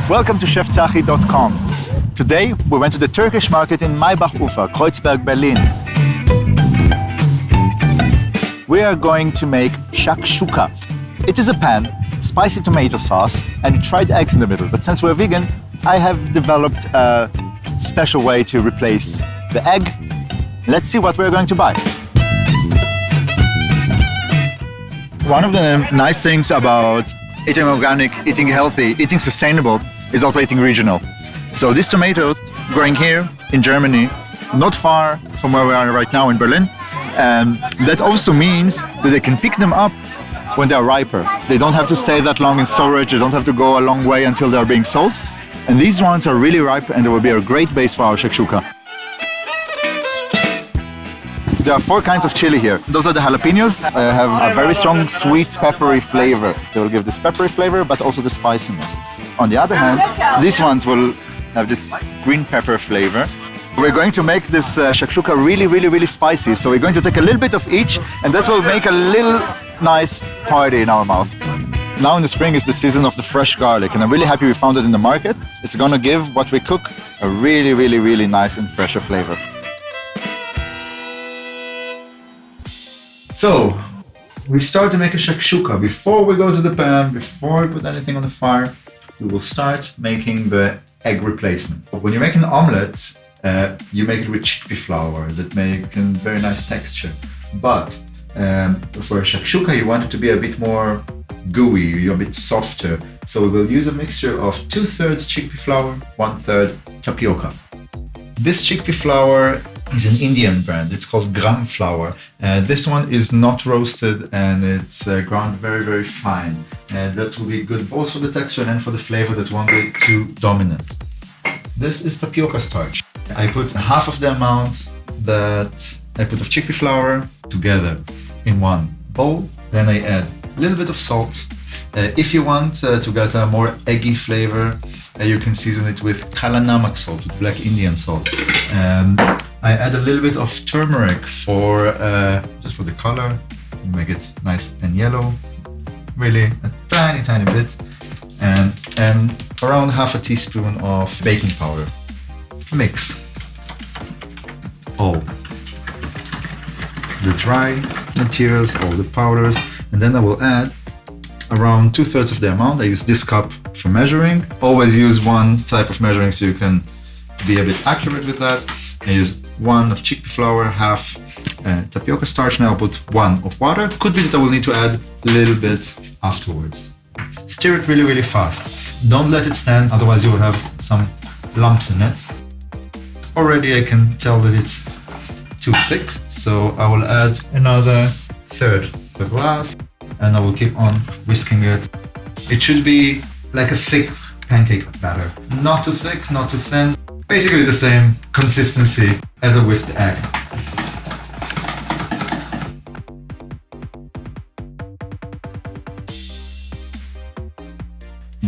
Welcome to ChefZahi.com. Today we went to the Turkish market in Maybachufer, Kreuzberg, Berlin. We are going to make Shakshuka. It is a pan, spicy tomato sauce, and tried eggs in the middle. But since we're vegan, I have developed a special way to replace the egg. Let's see what we're going to buy. One of the nice things about eating organic, eating healthy, eating sustainable is also eating regional. So this tomato growing here in Germany, not far from where we are right now in Berlin, that also means that they can pick them up when they're riper. They don't have to stay that long in storage, they don't have to go a long way until they're being sold. And these ones are really ripe and they will be a great base for our shakshuka. There are 4 kinds of chili here. Those are the jalapenos. Have a very strong sweet peppery flavor. They will give this peppery flavor but also the spiciness. On the other hand, these ones will have this green pepper flavor. We're going to make this shakshuka really spicy. So we're going to take a little bit of each and that will make a little nice party in our mouth. Now in the spring is the season of the fresh garlic and I'm really happy we found it in the market. It's gonna give what we cook a really nice and fresher flavor. So, we start to make a shakshuka. Before we go to the pan, before we put anything on the fire, we will start making the egg replacement. When you make an omelette, you make it with chickpea flour that makes a very nice texture. But for a shakshuka, you want it to be a bit more gooey, a bit softer. So we will use a mixture of 2/3 chickpea flour, 1/3 tapioca. This chickpea flour is an Indian brand. It's called gram flour. This one is not roasted and it's ground very fine. That will be good both for the texture and for the flavor that won't be too dominant. This is tapioca starch. I put half of the amount that I put of chickpea flour together in one bowl. Then I add a little bit of salt. If you want to get a more eggy flavor, you can season it with kala namak salt, with black Indian salt. I add a little bit of turmeric for just for the color, make it nice and yellow. Really a tiny bit, and around half a teaspoon of baking powder. Mix all the dry materials, all the powders, and then I will add around 2/3 of the amount. I use this cup for measuring. Always use one type of measuring so you can be a bit accurate with that. I use 1 of chickpea flour, half tapioca starch. Now I'll put 1 of water. Could be that I will need to add a little bit afterwards. Stir it really fast. Don't let it stand, otherwise you will have some lumps in it. Already I can tell that it's too thick, so I will add another 1/3 of the glass and I will keep on whisking it. It should be like a thick pancake batter. Not too thick, not too thin. Basically the same consistency as a whisked egg.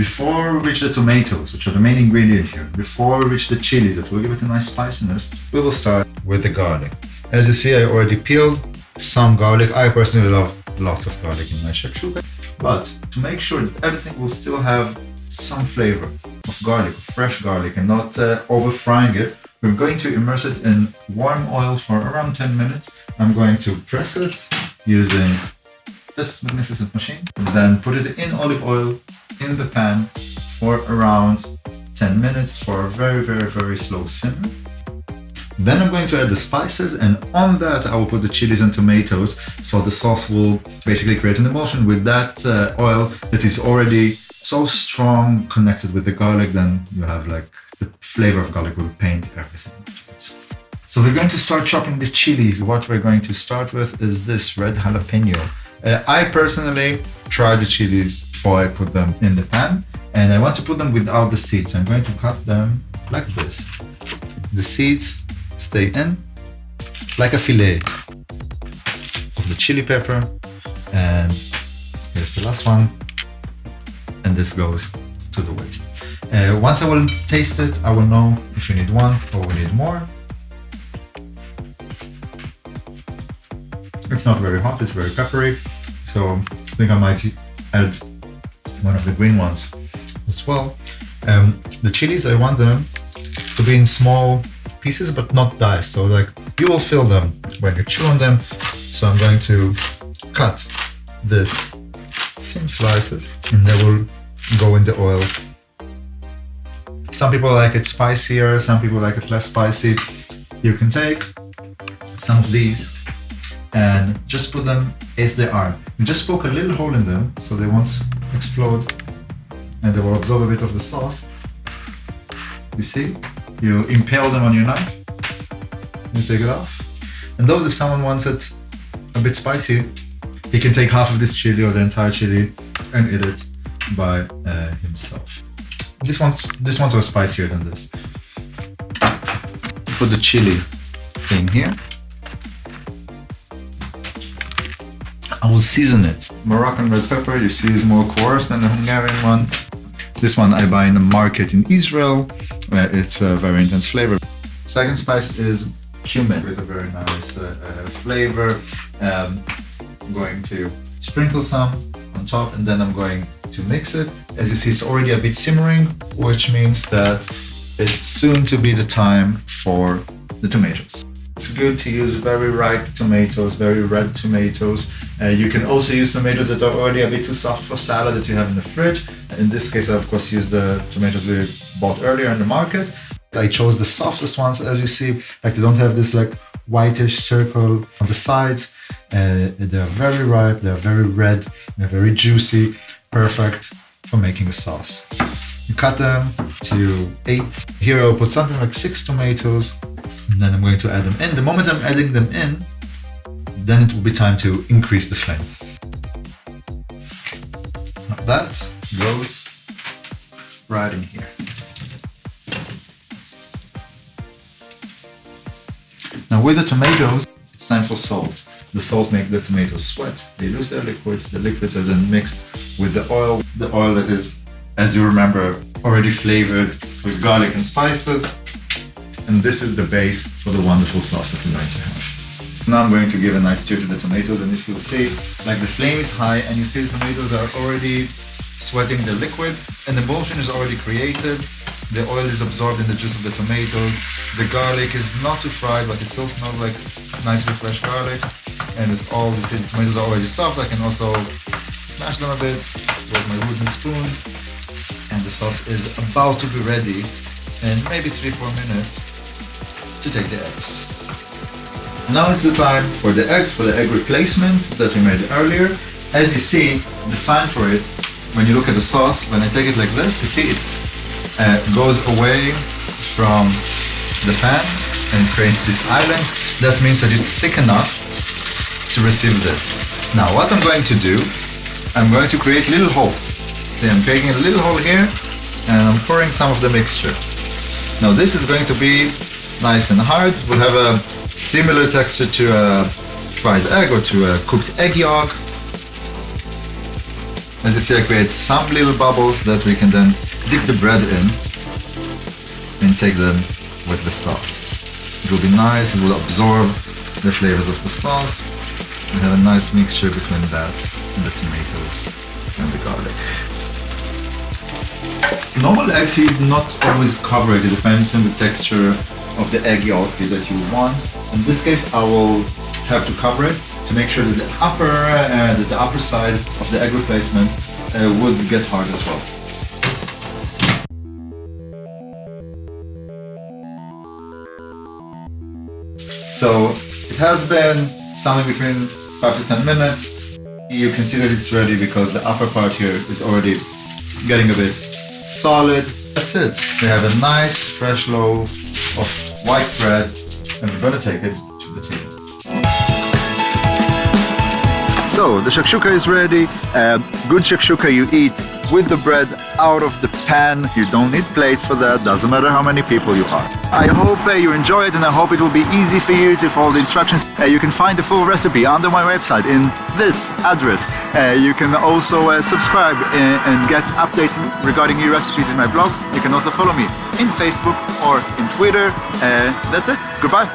Before we reach the tomatoes, which are the main ingredient here, before we reach the chilies that will give it a nice spiciness, we will start with the garlic. As you see, I already peeled some garlic. I personally love lots of garlic in my shakshuka, but to make sure that everything will still have some flavor of garlic, of fresh garlic, and not over frying it, we're going to immerse it in warm oil for around 10 minutes. I'm going to press it using this magnificent machine, then put it in olive oil in the pan for around 10 minutes for a very slow simmer. Then I'm going to add the spices, and on that I will put the chilies and tomatoes, so the sauce will basically create an emulsion with that oil that is already so strong connected with the garlic. Then you have like the flavor of garlic will paint everything afterwards. So we're going to start chopping the chilies. What we're going to start with is this red jalapeno. I personally try the chilies before I put them in the pan, and I want to put them without the seeds. I'm going to cut them like this. The seeds stay in like a fillet of the chili pepper, and here's the last one, and this goes to the waste. Once I will taste it, I will know if you need 1 or we need more. It's not very hot, it's very peppery, so I think I might add one of the green ones as well. The chilies, I want them to be in small pieces but not diced, so like you will feel them when you chew on them. So I'm going to cut this thin slices and they will go in the oil. Some people like it spicier, some people like it less spicy. You can take some of these and just put them as they are. You just poke a little hole in them so they won't explode and they will absorb a bit of the sauce. You see? You impale them on your knife, you take it off. And those, if someone wants it a bit spicy, he can take half of this chili or the entire chili and eat it by himself. These ones are spicier than this. Put the chili in here. I will season it. Moroccan red pepper, you see, is more coarse than the Hungarian one. This one I buy in the market in Israel. It's a very intense flavor. Second spice is cumin with a very nice flavor. I'm going to sprinkle some on top and then I'm going to mix it. As you see, it's already a bit simmering, which means that it's soon to be the time for the tomatoes. It's good to use very ripe tomatoes, very red tomatoes. You can also use tomatoes that are already a bit too soft for salad that you have in the fridge. In this case, I of course use the tomatoes we bought earlier in the market. I chose the softest ones, as you see, like they don't have this like whitish circle on the sides. They're very ripe, they're very red, they're very juicy, perfect for making a sauce. You cut them to 8. Here I'll put something like 6 tomatoes, and then I'm going to add them in. The moment I'm adding them in, then it will be time to increase the flame. Now that goes right in here. Now with the tomatoes, it's time for salt. The salt makes the tomatoes sweat. They lose their liquids. The liquids are then mixed with the oil that is, as you remember, already flavored with garlic and spices. And this is the base for the wonderful sauce that we're going to have. Now I'm going to give a nice stir to the tomatoes, and if you'll see, like the flame is high and you see the tomatoes are already sweating the liquids and the emulsion is already created. The oil is absorbed in the juice of the tomatoes. The garlic is not too fried, but it still smells like nicely fresh garlic. And it's all, you see the tomatoes are already soft. I can also smash them a bit with my wooden spoon. And the sauce is about to be ready in maybe 3-4 minutes to take the eggs. Now it's the time for the eggs, for the egg replacement that we made earlier. As you see, the sign for it, when you look at the sauce, when I take it like this, you see it goes away from the pan and creates these islands. That means that it's thick enough to receive this. Now what I'm going to do, I'm going to create little holes. So I'm taking a little hole here and I'm pouring some of the mixture. Now this is going to be nice and hard. We'll have a similar texture to a fried egg or to a cooked egg yolk. As you see, I create some little bubbles that we can then dip the bread in and take them with the sauce. It will be nice, it will absorb the flavors of the sauce and have a nice mixture between that and the tomatoes and the garlic. Normal eggs you not always cover it, it depends on the texture of the egg yolk that you want. In this case I will have to cover it to make sure that the upper side of the egg replacement would get hard as well. So it has been something between 5 to 10 minutes. You can see that it's ready because the upper part here is already getting a bit solid. That's it. We have a nice fresh loaf of white bread and we're going to take it to the table. So the shakshuka is ready. Good shakshuka you eat with the bread out of the pan. You don't need plates for that, doesn't matter how many people you are. I hope you enjoy it and I hope it will be easy for you to follow the instructions. You can find the full recipe under my website in this address. You can also subscribe and get updates regarding new recipes in my blog. You can also follow me in Facebook or in Twitter. That's it. Goodbye.